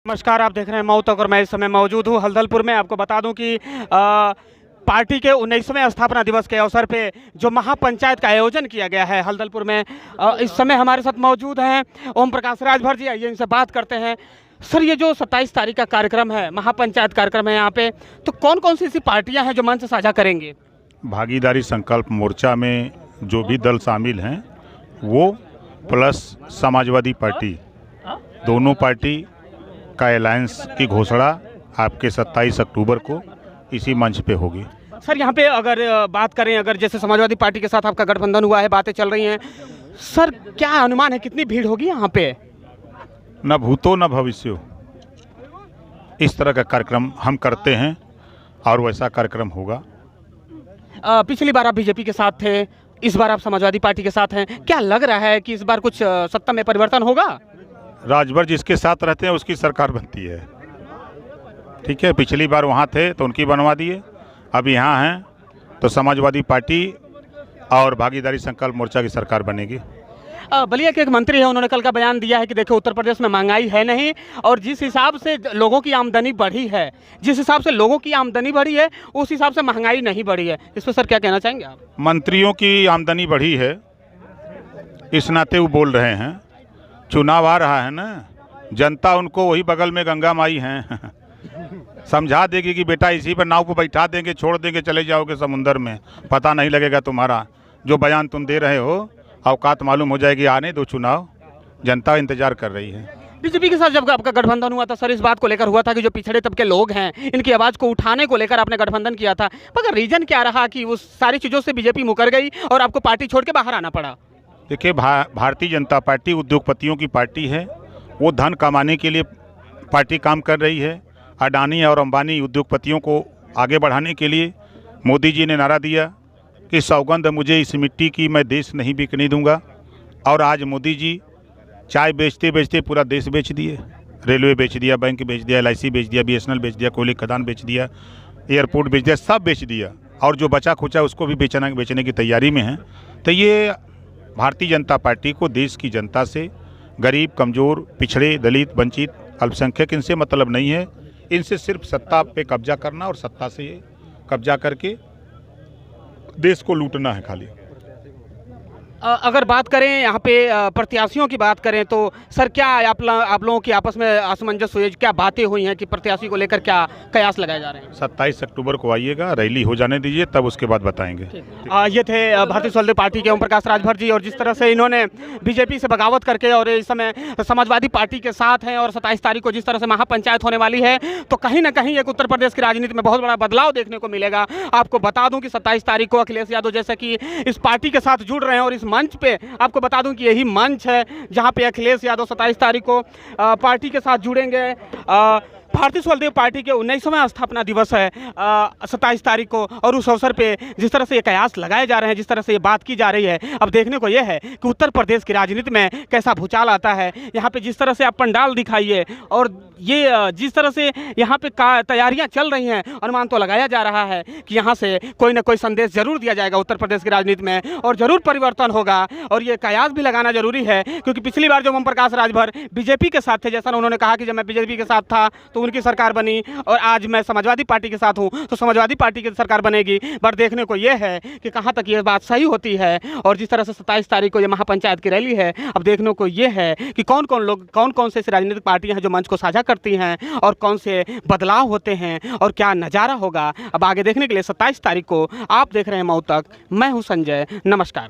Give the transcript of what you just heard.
नमस्कार, आप देख रहे हैं मऊ तक और मैं इस समय मौजूद हूँ हल्दलपुर में। आपको बता दूं कि पार्टी के 19वें स्थापना दिवस के अवसर पे जो महापंचायत का आयोजन किया गया है हल्दलपुर में, इस समय हमारे साथ मौजूद हैं ओम प्रकाश राजभर जी। आइए इनसे बात करते हैं। सर, ये जो 27 तारीख का कार्यक्रम है, महापंचायत कार्यक्रम है यहाँ पे, तो कौन कौन सी ऐसी पार्टियाँ हैं जो मंच साझा करेंगे? भागीदारी संकल्प मोर्चा में जो भी दल शामिल हैं वो प्लस समाजवादी पार्टी, दोनों पार्टी का अलायंस की घोषणा आपके 27 अक्टूबर को इसी मंच पे होगी। सर, यहाँ पे अगर बात करें, अगर जैसे समाजवादी पार्टी के साथ आपका गठबंधन हुआ है, बातें चल रही हैं, सर क्या अनुमान है कितनी भीड़ होगी यहाँ पे? न भूतो न भविष्यो, इस तरह का कार्यक्रम हम करते हैं और वैसा कार्यक्रम होगा। पिछली बार आप बीजेपी के साथ थे, इस बार आप समाजवादी पार्टी के साथ हैं। क्या लग रहा है कि इस बार कुछ सत्ता में परिवर्तन होगा? राजभर जिसके साथ रहते हैं उसकी सरकार बनती है। ठीक है, पिछली बार वहाँ थे तो उनकी बनवा दिए, अब यहाँ हैं तो समाजवादी पार्टी और भागीदारी संकल्प मोर्चा की सरकार बनेगी। बलिया के एक मंत्री है, उन्होंने कल का बयान दिया है कि देखो उत्तर प्रदेश में महंगाई है नहीं, और जिस हिसाब से लोगों की आमदनी बढ़ी है, जिस हिसाब से लोगों की आमदनी बढ़ी है उस हिसाब से महंगाई नहीं बढ़ी है। इस पर सर क्या कहना चाहेंगे आप? मंत्रियों की आमदनी बढ़ी है, इस नाते वो बोल रहे हैं। चुनाव आ रहा है ना, जनता उनको वही बगल में गंगा माई हैं समझा देगी कि बेटा इसी पर नाव को बैठा देंगे, छोड़ देंगे, चले जाओगे समुंदर में, पता नहीं लगेगा तुम्हारा। जो बयान तुम दे रहे हो औकात मालूम हो जाएगी। आने दो चुनाव, जनता इंतजार कर रही है। बीजेपी के साथ जब आपका गठबंधन हुआ था सर, इस बात को लेकर हुआ था कि जो पिछड़े तबके लोग हैं इनकी आवाज़ को उठाने को लेकर आपने गठबंधन किया था, मगर रीजन क्या रहा कि उस सारी चीज़ों से बीजेपी मुकर गई और आपको पार्टी छोड़ के बाहर आना पड़ा? देखिए, भारतीय जनता पार्टी उद्योगपतियों की पार्टी है, वो धन कमाने के लिए पार्टी काम कर रही है। अडानी और अंबानी उद्योगपतियों को आगे बढ़ाने के लिए मोदी जी ने नारा दिया कि सौगंध मुझे इस मिट्टी की, मैं देश नहीं बिकने दूंगा। और आज मोदी जी चाय बेचते बेचते पूरा देश बेच दिए, रेलवे बेच दिया, बैंक बेच दिया, LIC बेच दिया, BSNL बेच दिया, कोयले खदान बेच दिया, एयरपोर्ट बेच दिया, सब बेच दिया, और जो बचा खुचा उसको भी बेचने की तैयारी में है। तो ये भारतीय जनता पार्टी को देश की जनता से, गरीब, कमज़ोर, पिछड़े, दलित, वंचित, अल्पसंख्यक, इनसे मतलब नहीं है। इनसे सिर्फ सत्ता पे कब्जा करना और सत्ता से कब्जा करके देश को लूटना है खाली। अगर बात करें यहाँ पे प्रत्याशियों की बात करें तो सर क्या आप लोगों की आपस में असमंजस हुई, क्या बातें हुई हैं कि प्रत्याशी को लेकर क्या कयास लगाए जा रहे हैं? 27 अक्टूबर को आइएगा, रैली हो जाने दीजिए, तब उसके बाद बताएंगे। ये थे भारतीय जनता पार्टी के ओम प्रकाश राजभर जी, और जिस तरह से इन्होंने बीजेपी से बगावत करके और इस समय समाजवादी पार्टी के साथ हैं, और 27 तारीख को जिस तरह से महापंचायत होने वाली है, तो कहीं ना कहीं एक उत्तर प्रदेश की राजनीति में बहुत बड़ा बदलाव देखने को मिलेगा। आपको बता दूं कि 27 तारीख को अखिलेश यादव जैसे कि इस पार्टी के साथ जुड़ रहे हैं, और इस मंच पे आपको बता दूं कि यही मंच है जहां पे अखिलेश यादव 27 तारीख को पार्टी के साथ जुड़ेंगे। भारतीय जनता पार्टी के 19वें स्थापना दिवस है 27 तारीख को, और उस अवसर पे जिस तरह से ये कयास लगाए जा रहे हैं, जिस तरह से ये बात की जा रही है, अब देखने को ये है कि उत्तर प्रदेश की राजनीति में कैसा भूचाल आता है। यहाँ पे जिस तरह से आप पंडाल दिखाइए और ये जिस तरह से यहाँ पे तैयारियाँ चल रही हैं, अनुमान तो लगाया जा रहा है कि यहाँ से कोई ना कोई संदेश जरूर दिया जाएगा उत्तर प्रदेश की राजनीति में, और ज़रूर परिवर्तन होगा। और ये कयास भी लगाना जरूरी है, क्योंकि पिछली बार जब ओम प्रकाश राजभर बीजेपी के साथ थे, जैसा उन्होंने कहा कि जब मैं बीजेपी के साथ था तो उनकी सरकार बनी, और आज मैं समाजवादी पार्टी के साथ हूं तो समाजवादी पार्टी की सरकार बनेगी। पर देखने को यह है कि कहां तक ये बात सही होती है। और जिस तरह से 27 तारीख को ये महापंचायत की रैली है, अब देखने को यह है कि कौन कौन से राजनीतिक पार्टियां हैं जो मंच को साझा करती हैं, और कौन से बदलाव होते हैं, और क्या नज़ारा होगा, अब आगे देखने के लिए 27 तारीख को आप देख रहे हैं मऊ तक। मैं हूँ संजय, नमस्कार।